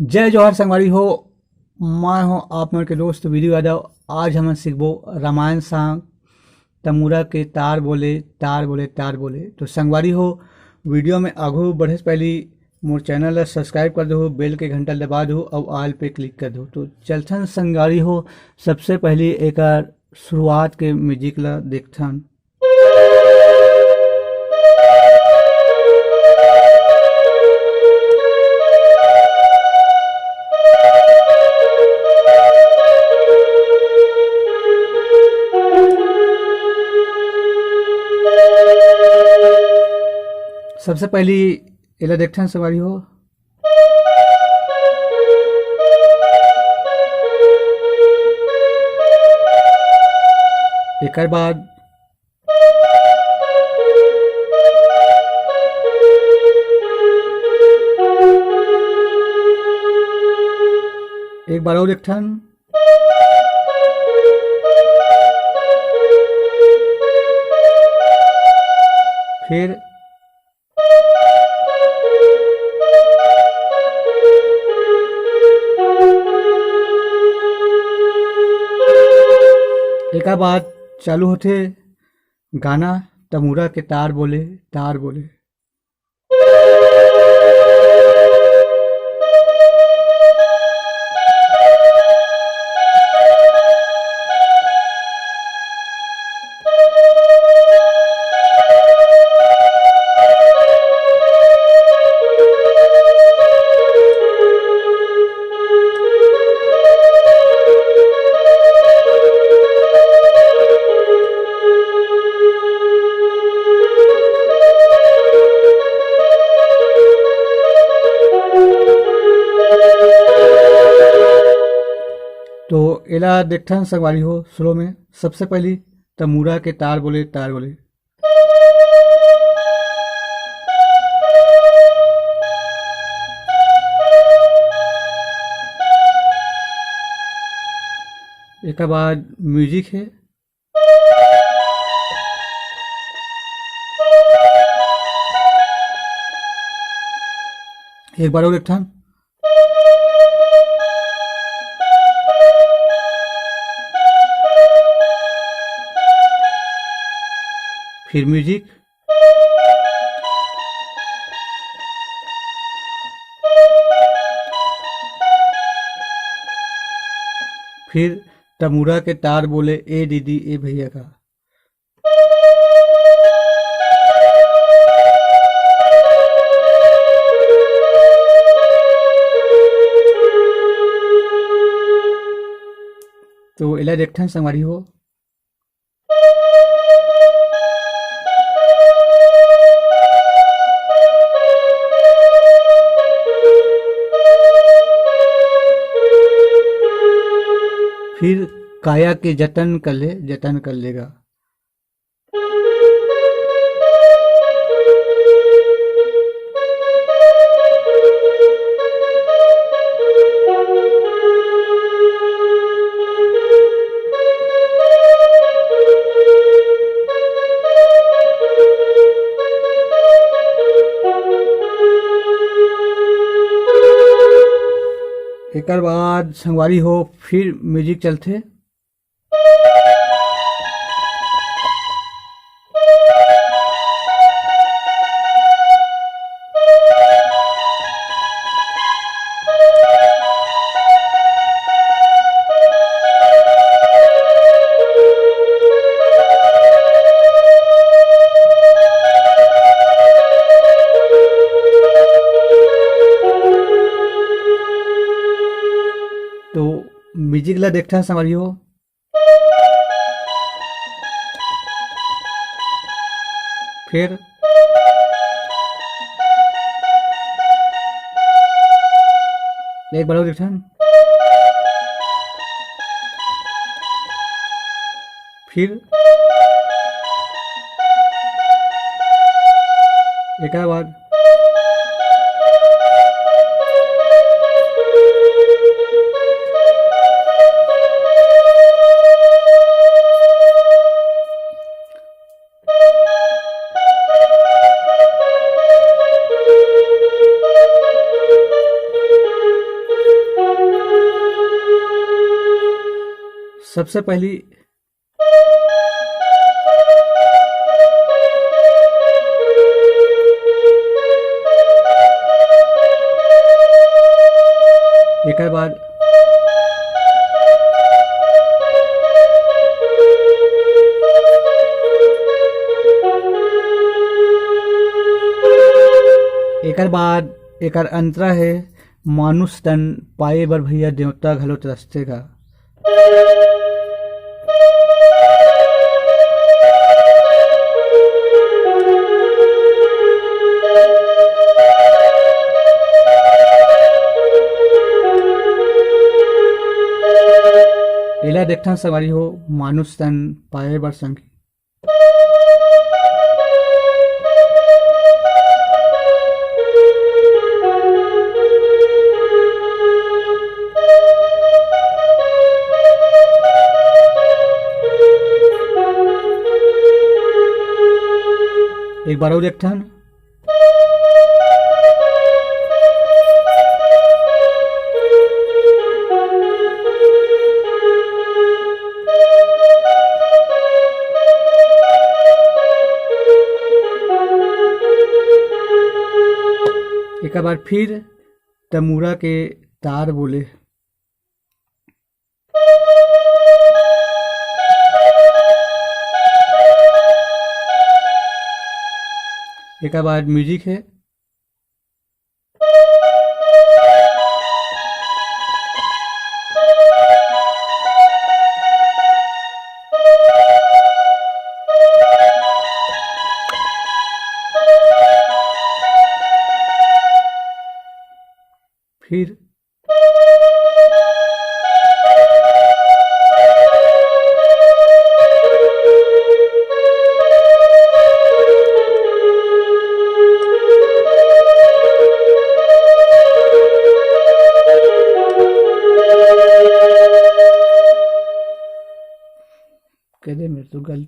जय जवाहर संगवारी हो। मैं हूँ आप मन के दोस्त वीरू यादव। आज हम सीखबो रामायण सांग तमूरा के तार बोले तार बोले तार बोले। तो संगवारी हो, वीडियो में आगू बढ़े से पहले मोर चैनल ला सब्सक्राइब कर दो, बेल के घंटा दबा दो और ऑल पे क्लिक कर दो। तो चलथन संगवारी हो, सबसे पहले एक शुरुआत के म्यूजिक ला देखथन। सबसे पहली एला देखथन संगवारी हो। एकर बाद एक बार और देखथन। फिर एक बाद चालू होते गाना तमूरा के तार बोले तार बोले। तो एला देखथन संगवारी हो स्लो में। सबसे पहली तमूरा के तार बोले तार बोले। एक बाद म्यूजिक है। एक बार और देखथन। फिर म्यूजिक। फिर तमूरा के तार बोले ए दीदी ए भैया का। तो एला देखथन संगवारी हो। फिर काया के जतन कर ले जतन कर लेगा। एक बाद संगवारी हो फिर म्यूजिक चलते। तो म्यूजिक ला देखथन संगवारी हो। फिर एक बार और देखथन। फिर एक बाद सबसे पहली एक बाद एकर बाद एकर अंतरा है मानुष तन पाए बर भैया देवता घलो तरसते का। एला देखथन सवारी हो मानुष तन पाए बर संगी। एक बार और देखथन एक बार फिर तमूरा के तार बोले। एक बाद म्यूजिक है। फिर कह दे मेरे तो गलती